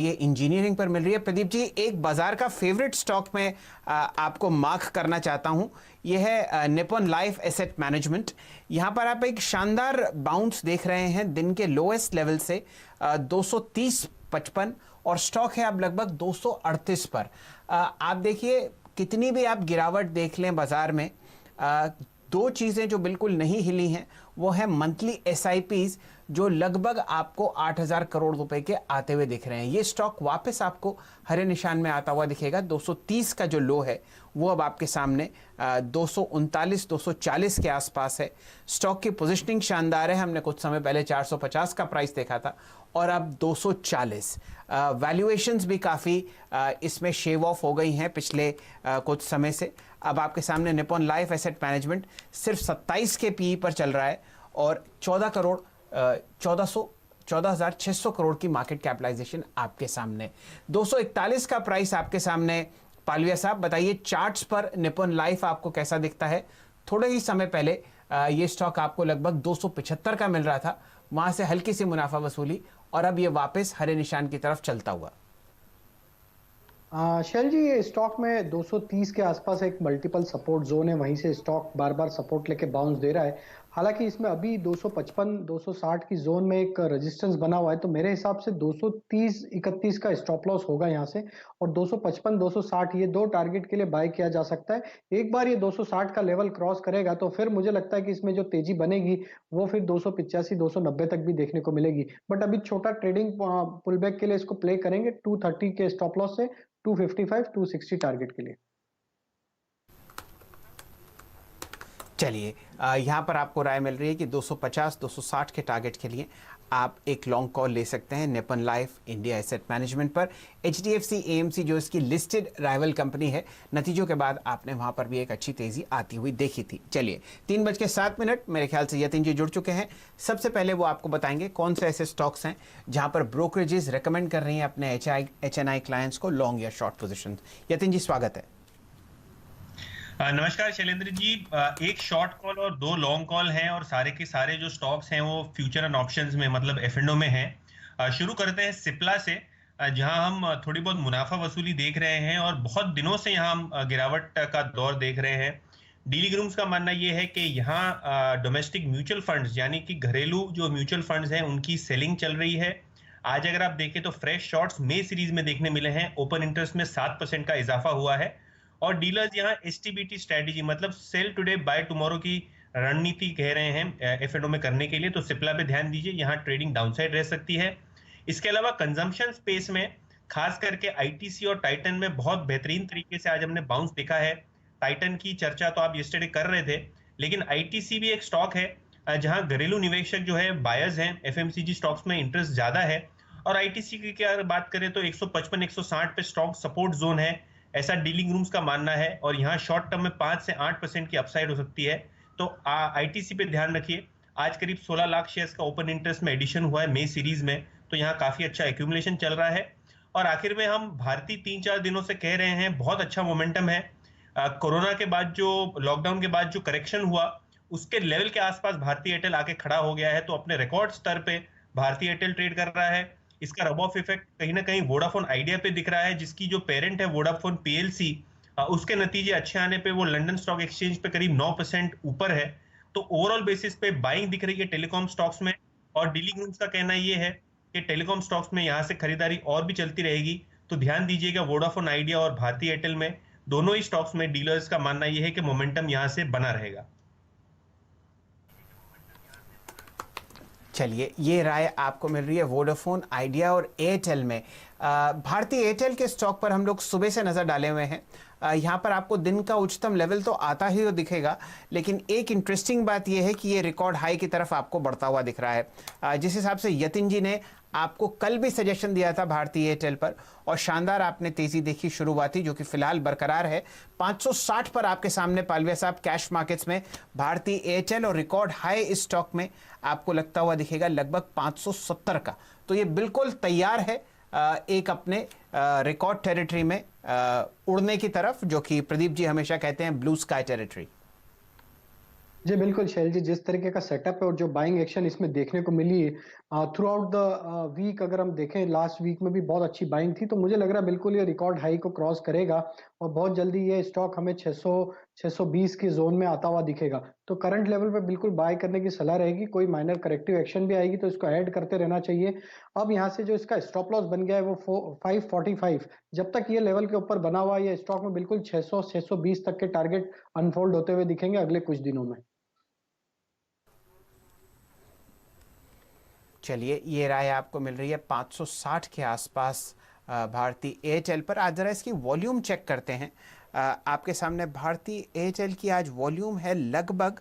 ये इंजीनियरिंग पर मिल रही है। प्रदीप जी, एक बाजार का फेवरेट स्टॉक में आपको मार्क करना चाहता हूं, ये है निप्पॉन लाइफ एसेट मैनेजमेंट। यहां पर आप एक शानदार बाउंस देख रहे हैं दिन के लोएस्ट लेवल से 230.55 और स्टॉक है अब लगभग 238 पर। आप देखिए कितनी भी आप गिरावट देख लें बाजार में, दो चीज़ें जो बिल्कुल नहीं हिली हैं वो है मंथली एसआईपीज जो लगभग आपको 8,000 करोड़ रुपए के आते हुए दिख रहे हैं। ये स्टॉक वापस आपको हरे निशान में आता हुआ दिखेगा। 230 का जो लो है वो अब आपके सामने 239 240 के आसपास है। स्टॉक की पोजीशनिंग शानदार है। हमने कुछ समय पहले 450 का प्राइस देखा था और अब 240। वैल्यूएशंस भी काफ़ी इसमें शेव ऑफ हो गई हैं पिछले कुछ समय से। अब आपके सामने निप्पॉन लाइफ एसेट मैनेजमेंट सिर्फ 27 के पीई पर चल रहा है और 14,600 करोड़ की मार्केट कैपिटलाइजेशन आपके सामने। 241 का प्राइस आपके सामने। पालविया साहब बताइए, चार्ट्स पर निप्पॉन लाइफ आपको कैसा दिखता है? थोड़े ही समय पहले ये स्टॉक आपको लगभग 275 का मिल रहा था, वहां से हल्की सी मुनाफा वसूली और अब ये वापस हरे निशान की तरफ चलता हुआ। शैल जी, ये स्टॉक में 230 के आसपास एक मल्टीपल सपोर्ट जोन है, वहीं से स्टॉक बार बार सपोर्ट लेके बाउंस दे रहा है। हालांकि इसमें अभी 255 260 की जोन में एक रेजिस्टेंस बना हुआ है, तो मेरे हिसाब से 230 31 का स्टॉप लॉस होगा यहाँ से, और 255 260 ये दो टारगेट के लिए बाय किया जा सकता है। एक बार ये 260 का लेवल क्रॉस करेगा तो फिर मुझे लगता है कि इसमें जो तेजी बनेगी वो फिर 285 290 तक भी देखने को मिलेगी। बट अभी छोटा ट्रेडिंग पुल बैक के लिए इसको प्ले करेंगे 230 के स्टॉप लॉस से 255 260 टारगेट के लिए। चलिए, यहाँ पर आपको राय मिल रही है कि 250 260 के टारगेट के लिए आप एक लॉन्ग कॉल ले सकते हैं Nippon life India asset management पर। एचडीएफसी एएमसी जो इसकी लिस्टेड राइवल कंपनी है, नतीजों के बाद आपने वहां पर भी एक अच्छी तेजी आती हुई देखी थी। चलिए, 3:07 मेरे ख्याल से यतिन जी जुड़ चुके हैं। सबसे पहले वो आपको बताएंगे कौन से ऐसे स्टॉक्स हैं जहां पर ब्रोकरेजेस रिकमेंड कर रही हैं अपने एचएनआई क्लाइंट्स को लॉन्ग या शॉर्ट पोजिशन। यतिन जी, स्वागत है। नमस्कार शैलेंद्र जी। एक शॉर्ट कॉल और दो लॉन्ग कॉल हैं और सारे के सारे जो स्टॉक्स हैं वो फ्यूचर एंड ऑप्शंस में मतलब एफ&ओ में हैं। शुरू करते हैं सिप्ला से, जहां हम थोड़ी बहुत मुनाफा वसूली देख रहे हैं और बहुत दिनों से यहां हम गिरावट का दौर देख रहे हैं। डीली ग्रूम्स का मानना ये है कि यहाँ डोमेस्टिक म्यूचुअल फंड्स यानी कि घरेलू जो म्यूचुअल फंड्स हैं उनकी सेलिंग चल रही है। आज अगर आप देखें तो फ्रेश शॉर्ट्स मई सीरीज में देखने मिले हैं, ओपन इंटरेस्ट में 7% का इजाफा हुआ है और डीलर्स यहाँ एसटीबीटी स्ट्रेटेजी मतलब सेल टुडे बाय टुमारो की रणनीति कह रहे हैं एफ&ओ में करने के लिए। तो सिप्ला पे ध्यान दीजिए, यहाँ ट्रेडिंग डाउनसाइड रह सकती है। इसके अलावा कंजम्पशन स्पेस में खास करके आईटीसी और टाइटन में बहुत बेहतरीन तरीके से आज हमने बाउंस देखा है। टाइटन की चर्चा तो आप यस्टरडे कर रहे थे, लेकिन आईटीसी भी एक स्टॉक है जहां घरेलू निवेशक जो है बायर्स हैं, एफएमसीजी स्टॉक्स में इंटरेस्ट ज्यादा है। और आईटीसी की क्या बात करें तो 155 160 पे स्टॉक सपोर्ट जोन है, ऐसा डीलिंग रूम्स का मानना है। और यहाँ शॉर्ट टर्म में 5 से 8% की अपसाइड हो सकती है। तो आईटीसी पे ध्यान रखिए। आज करीब 16 लाख शेयर्स का ओपन इंटरेस्ट में एडिशन हुआ है मई सीरीज में, तो यहाँ काफी अच्छा एक्यूमुलेशन चल रहा है। और आखिर में हम भारतीय 3-4 दिनों से कह रहे हैं बहुत अच्छा मोमेंटम है। कोरोना के बाद जो लॉकडाउन के बाद जो करेक्शन हुआ उसके लेवल के आसपास भारतीय एयरटेल आके खड़ा हो गया है। तो अपने रिकॉर्ड स्तर पे भारतीय एयरटेल ट्रेड कर रहा है। इसका रब ऑफ इफेक्ट कहीं ना कहीं वोडाफोन आइडिया पे दिख रहा है, जिसकी जो पेरेंट है वोडाफोन पीएलसी, उसके नतीजे अच्छे आने पे वो लंदन स्टॉक एक्सचेंज पे करीब 9% ऊपर है। तो ओवरऑल बेसिस पे बाइंग दिख रही है टेलीकॉम स्टॉक्स में। और डीलिंग ग्रुप्स का कहना ये है कि टेलीकॉम स्टॉक्स में यहाँ से खरीदारी और भी चलती रहेगी। तो ध्यान दीजिएगा वोडाफोन आइडिया और भारतीय एयरटेल में, दोनों ही स्टॉक्स में डीलर्स का मानना यह है कि मोमेंटम यहाँ से बना रहेगा। चलिए, ये राय आपको मिल रही है वोडाफोन आइडिया और एयरटेल में। भारतीय एयरटेल के स्टॉक पर हम लोग सुबह से नज़र डाले हुए हैं। यहाँ पर आपको दिन का उच्चतम लेवल तो आता ही हो दिखेगा, लेकिन एक इंटरेस्टिंग बात यह है कि ये रिकॉर्ड हाई की तरफ आपको बढ़ता हुआ दिख रहा है। जिस हिसाब से यतिन जी ने आपको कल भी सजेशन दिया था भारतीय एयरटेल पर और शानदार आपने तेजी देखी शुरुआती, जो कि फिलहाल बरकरार है 560 पर आपके सामने। पालविया साहब, कैश मार्केट्स में भारतीय एयरटेल और रिकॉर्ड हाई इस स्टॉक में आपको लगता हुआ दिखेगा लगभग 570 का। तो ये बिल्कुल तैयार है एक अपने रिकॉर्ड टेरिटरी में उड़ने की तरफ, जो कि प्रदीप जी हमेशा कहते हैं ब्लू स्काई टेरिटरी। जी बिल्कुल शैल जी, जिस तरीके का सेटअप है और जो बाइंग एक्शन इसमें देखने को मिली है थ्रू आउट द वीक, अगर हम देखें लास्ट वीक में भी बहुत अच्छी बाइंग थी, तो मुझे लग रहा है बिल्कुल ये रिकॉर्ड हाई को क्रॉस करेगा और बहुत जल्दी ये स्टॉक हमें 600 620 की जोन में आता हुआ दिखेगा। तो करंट लेवल पे बिल्कुल बाय करने की सलाह रहेगी। कोई माइनर करेक्टिव एक्शन भी आएगी तो इसको ऐड करते रहना चाहिए। अब यहाँ से जो इसका स्टॉप लॉस बन गया है वो 545, जब तक ये लेवल के ऊपर बना हुआ है ये स्टॉक में बिल्कुल 600 620 तक के टारगेट अनफोल्ड होते हुए दिखेंगे अगले कुछ दिनों में। चलिए, ये राय आपको मिल रही है 560 के आसपास भारतीय एयरटेल पर। आज जरा इसकी वॉल्यूम चेक करते हैं। आपके सामने भारतीय एयरटेल की आज वॉल्यूम है लगभग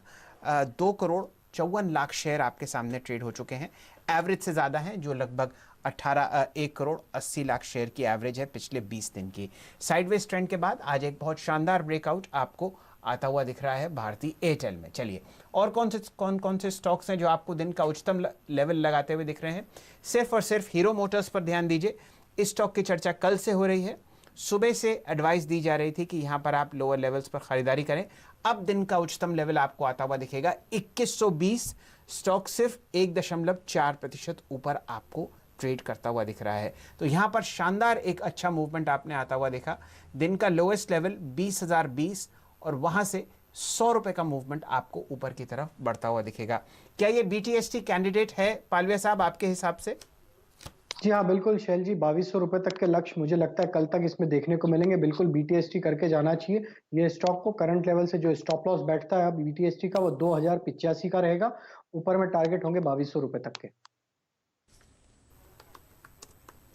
2 करोड़ 54 लाख शेयर आपके सामने ट्रेड हो चुके हैं। एवरेज से ज़्यादा है, जो लगभग 1 करोड़ 80 लाख शेयर की एवरेज है पिछले 20 दिन की। साइडवेज ट्रेंड के बाद आज एक बहुत शानदार ब्रेकआउट आपको आता हुआ दिख रहा है भारतीय एयरटेल में। चलिए, और कौन से स्टॉक्स हैं जो आपको दिन का उच्चतम लेवल लगाते हुए दिख रहे हैं? सिर्फ और सिर्फ हीरो मोटर्स पर ध्यान दीजिए। इस स्टॉक की चर्चा कल से हो रही है। सुबह से एडवाइस दी जा रही थी कि यहां पर आप लोअर लेवल्स पर खरीदारी करें। अब दिन का उच्चतम लेवल आपको आता हुआ दिखेगा 2120। स्टॉक सिर्फ 1.4% ऊपर आपको ट्रेड करता हुआ दिख रहा है। तो यहां पर शानदार एक अच्छा मूवमेंट आपने आता हुआ देखा। दिन का लोएस्ट लेवल 20,020 और वहां से 100 रुपए का मूवमेंट आपको ऊपर की तरफ बढ़ता हुआ दिखेगा। क्या ये BTST कैंडिडेट है पालवे साहब आपके हिसाब से? जी हाँ बिल्कुल शैल जी, 2200 रुपए तक के लक्ष्य मुझे लगता है कल तक इसमें देखने को मिलेंगे। बिल्कुल BTST करके जाना चाहिए ये स्टॉक को। करंट लेवल से जो स्टॉप लॉस बैठता है अब BTST का वो 2085 का रहेगा। ऊपर में टारगेट होंगे 2200 रुपए तक के।